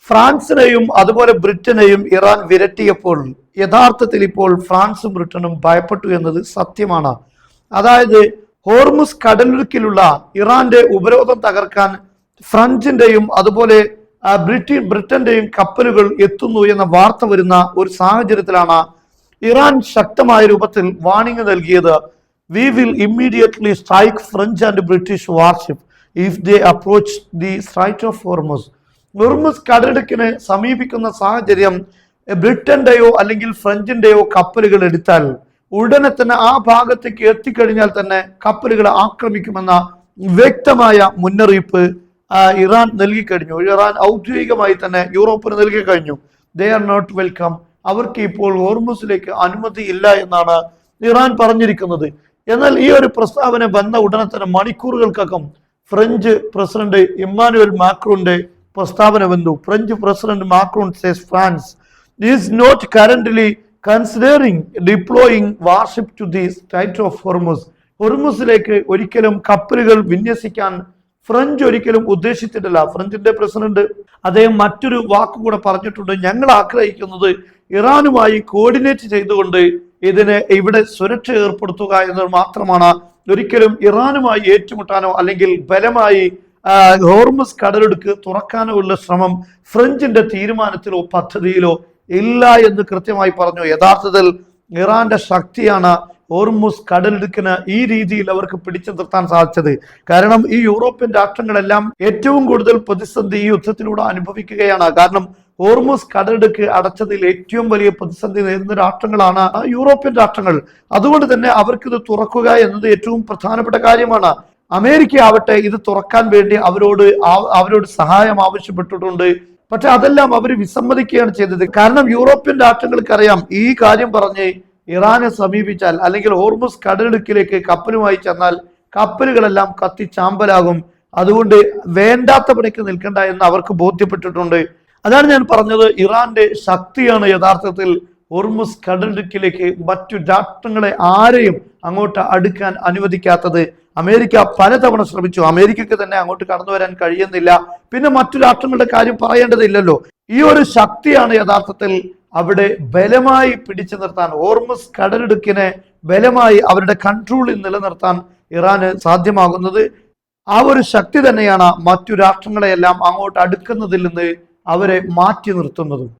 ഫ്രാൻസിനെയും അതുപോലെ ബ്രിട്ടനെയും ഇറാൻ വിരട്ടിയപ്പോൾ യഥാർത്ഥത്തിൽ ഇപ്പോൾ ഫ്രാൻസും ബ്രിട്ടനും ഭയപ്പെട്ടു എന്നത് സത്യമാണ്. അതായത് ഹോർമുസ് കടലിടുക്കിലുള്ള ഇറാന്റെ ഉപരോധം തകർക്കാൻ ഫ്രഞ്ചിന്റെയും അതുപോലെ ബ്രിട്ടന്റെയും കപ്പലുകൾ എത്തുന്നു എന്ന വാർത്ത വരുന്ന ഒരു സാഹചര്യത്തിലാണ് ഇറാൻ ശക്തമായ രൂപത്തിൽ വാണിംഗ് നൽകിയത്. We will immediately strike French and British warship if they approach the strait of Hormuz. Hormuz കടലിടുക്കിനെ സമീപിക്കുന്ന സാഹചര്യം ബ്രിട്ടന്റെയോ അല്ലെങ്കിൽ ഫ്രഞ്ചിന്റെയോ കപ്പലുകൾ എടുത്താൽ ഉടനെ തന്നെ ആ ഭാഗത്തേക്ക് എത്തിക്കഴിഞ്ഞാൽ തന്നെ കപ്പലുകളെ ആക്രമിക്കുമെന്ന വ്യക്തമായ മുന്നറിയിപ്പ് ഇറാൻ നൽകിക്കഴിഞ്ഞു. ഇറാൻ ഔദ്യോഗികമായി തന്നെ യൂറോപ്പിന് നൽകി കഴിഞ്ഞു. They are not welcome. അവർക്ക് ഇപ്പോൾ ഹോർമുസിലേക്ക് അനുമതി ഇല്ല എന്നാണ് ഇറാൻ പറഞ്ഞിരിക്കുന്നത്. എന്നാൽ ഈ ഒരു പ്രസ്താവന വന്ന ഉടനെ തന്നെ മണിക്കൂറുകൾക്കകം ഫ്രഞ്ച് പ്രസിഡന്റ് ഇമ്മാനുവൽ മാക്രോന്റെ പ്രസ്താവന വന്നു. French president Macron says France is not currently considering deploying warship to the strait of Hormuz. ഹോർമുസിലേക്ക് ഒരിക്കലും കപ്പലുകൾ വിന്യസിക്കാൻ ഫ്രഞ്ച് ഒരിക്കലും ഉദ്ദേശിച്ചിട്ടില്ല. ഫ്രഞ്ചിന്റെ പ്രസിഡന്റ് അദ്ദേഹം മറ്റൊരു വാക്കുകൂടെ പറഞ്ഞിട്ടുണ്ട്. ഞങ്ങൾ ആഗ്രഹിക്കുന്നത് ഇറാനുമായി കോർഡിനേറ്റ് ചെയ്തുകൊണ്ട് ഇവിടെ സുരക്ഷ ഏർപ്പെടുത്തുക എന്നത് മാത്രമാണ്. ഒരിക്കലും ഇറാനുമായി ഏറ്റുമുട്ടാനോ അല്ലെങ്കിൽ ബലമായി ഹോർമുസ് കടലിടുക്ക് തുറക്കാനോ ഉള്ള ശ്രമം ഫ്രഞ്ചിന്റെ തീരുമാനത്തിലോ പദ്ധതിയിലോ ഇല്ല എന്ന് കൃത്യമായി പറഞ്ഞു. യഥാർത്ഥത്തിൽ ഇറാന്റെ ശക്തിയാണ് ഹോർമുസ് കടലിടുക്കിന് ഈ രീതിയിൽ അവർക്ക് പിടിച്ചു നിർത്താൻ സാധിച്ചത്. കാരണം ഈ യൂറോപ്യൻ രാഷ്ട്രങ്ങളെല്ലാം ഏറ്റവും കൂടുതൽ പ്രതിസന്ധി ഈ യുദ്ധത്തിലൂടെ അനുഭവിക്കുകയാണ്. കാരണം ഹോർമുസ് കടലിടുക്ക് അടച്ചതിൽ ഏറ്റവും വലിയ പ്രതിസന്ധി നേരിടുന്ന രാഷ്ട്രങ്ങളാണ് യൂറോപ്യൻ രാഷ്ട്രങ്ങൾ. അതുകൊണ്ട് തന്നെ അവർക്കിത് തുറക്കുക എന്നത് ഏറ്റവും പ്രധാനപ്പെട്ട കാര്യമാണ്. അമേരിക്ക ആവട്ടെ ഇത് തുറക്കാൻ വേണ്ടി അവരോട് സഹായം ആവശ്യപ്പെട്ടിട്ടുണ്ട്. പക്ഷെ അതെല്ലാം അവർ വിസമ്മതിക്കുകയാണ് ചെയ്തത്. കാരണം യൂറോപ്യൻ രാഷ്ട്രങ്ങൾക്കറിയാം ഈ കാര്യം പറഞ്ഞ് ഇറാനെ സമീപിച്ചാൽ അല്ലെങ്കിൽ ഹോർമുസ് കടലിടുക്കിലേക്ക് കപ്പലുമായി ചെന്നാൽ കപ്പലുകളെല്ലാം കത്തിച്ചാമ്പലാകും. അതുകൊണ്ട് വേണ്ടാത്ത പണിക്ക് നിൽക്കണ്ട എന്ന് അവർക്ക് ബോധ്യപ്പെട്ടിട്ടുണ്ട്. അതാണ് ഞാൻ പറഞ്ഞത്, ഇറാന്റെ ശക്തിയാണ് യഥാർത്ഥത്തിൽ ഹോർമുസ് കടലിടുക്കിലേക്ക് മറ്റു രാഷ്ട്രങ്ങളെ ആരെയും അങ്ങോട്ട് അടുക്കാൻ അനുവദിക്കാത്തത്. അമേരിക്ക പലതവണ ശ്രമിച്ചു. അമേരിക്കക്ക് തന്നെ അങ്ങോട്ട് കടന്നു വരാൻ കഴിയുന്നില്ല. പിന്നെ മറ്റു രാഷ്ട്രങ്ങളുടെ കാര്യം പറയേണ്ടതില്ലല്ലോ. ഈ ഒരു ശക്തിയാണ് യഥാർത്ഥത്തിൽ അവിടെ ബലമായി പിടിച്ചു നിർത്താൻ, ഹോർമുസ് കടലിടുക്കിനെ ബലമായി അവരുടെ കൺട്രോളിൽ നിലനിർത്താൻ ഇറാന് സാധ്യമാകുന്നത്. ആ ഒരു ശക്തി തന്നെയാണ് മറ്റു രാഷ്ട്രങ്ങളെയെല്ലാം അങ്ങോട്ട് അടുക്കുന്നതിൽ നിന്ന് അവരെ മാറ്റി നിർത്തുന്നത്.